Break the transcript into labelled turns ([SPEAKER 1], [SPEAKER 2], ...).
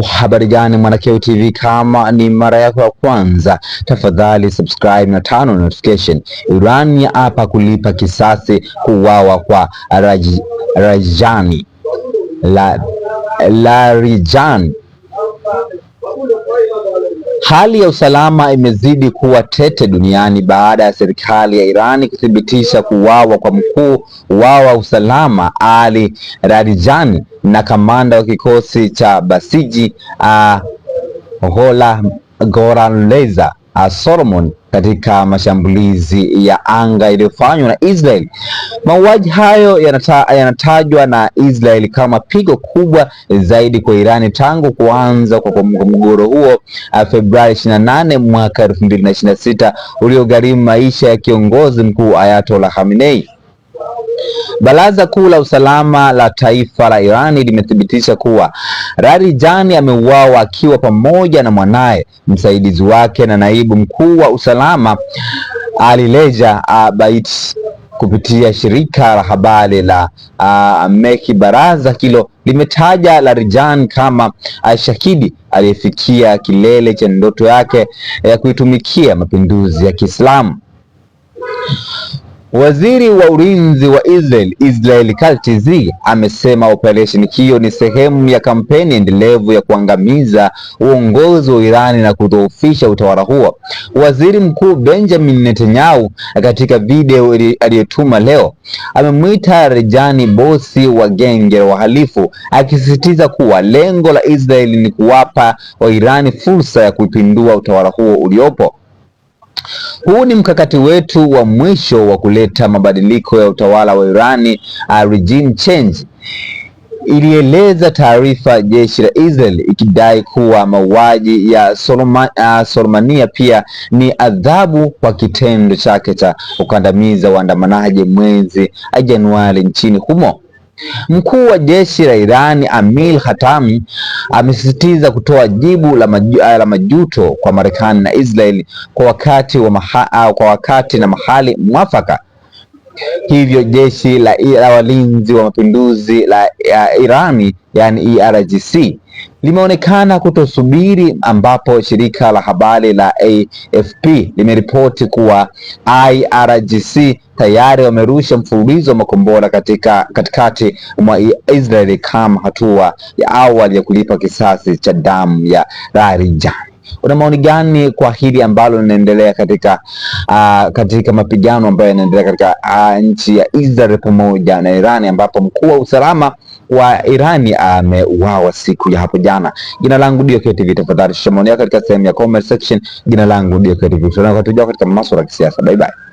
[SPEAKER 1] Habari gani Mwanakeo TV, kama ni mara yako ya kwanza tafadhali subscribe na turn on notification. Iran ya hapa kulipa kisasi kuuawa kwa Larijani. Hali ya usalama imezidi kuwa tete duniani baada ya serikali ya Irani kuthibitisha kuuawa kwa mkuu wa usalama Ali Larijani na kamanda wa kikosi cha Basiji Ghoraleza Solomon katika mashambulizi ya anga iliyofanywa na Israel. Mauaji hayo yanatajwa na Israel kama pigo kubwa zaidi kwa Irani tangu kuanza kwa mgogoro huo Februari 28 mwaka 2026 uliogharimu maisha ya kiongozi mkuu Ayatollah Khamenei. Baraza Kuu la Usalama la Taifa la Irani limethibitisha kuwa Larijani ameuawa akiwa pamoja na mwanaye, msaidizi wake na naibu mkuu wa usalama Alireza Bait. Kupitia shirika la habari la Meki, baraza hilo limetaja Larijani kama shahidi aliyefikia kilele cha ndoto yake ya kuitumikia mapinduzi ya Kiislamu. Waziri wa ulinzi wa Israel Katz amesema operesheni hiyo ni sehemu ya kampeni endelevu ya kuangamiza uongozi wa Irani na kudhoofisha utawala huo. Waziri Mkuu Benjamin Netanyahu katika video aliyotuma leo amemwita Larijani bosi wa genge la wahalifu, akisisitiza kuwa lengo la Israel ni kuwapa wa Irani fursa ya kuipindua utawala huo uliopo. Huu ni mkakati wetu wa mwisho wa kuleta mabadiliko ya utawala wa Irani, regime change, ilieleza taarifa jeshi la Israel, ikidai kuwa mauaji ya Soleimani pia ni adhabu kwa kitendo chake cha kukandamiza waandamanaji mwezi Januari nchini humo. Mkuu wa jeshi la Irani Amir Hatami amesisitiza kutoa jibu la majuto kwa Marekani na Israel kwa wakati na mahali mwafaka. Hivyo jeshi la walinzi wa mapinduzi la Irani, yani IRGC, limeonekana kutosubiri, ambapo shirika la habari la AFP limeripoti kuwa IRGC tayari wamerusha mfululizo wa makombora katikati mwa Israeli kama hatua ya awali ya kulipa kisasi cha damu ya Larijani. Una maoni gani kwa hili ambalo linaendelea katika mapigano ambayo yanaendelea katika nchi ya Israel pamoja na Irani, ambapo mkuu wa usalama wa Irani ameuawa siku ya hapo jana? Jina langu Diokeo TV, tafadhali shusha maoni yako katika sehemu ya comment section. Jina langu Diokeo TV, tunakutujua katika masuala ya kisiasa. Bye bye.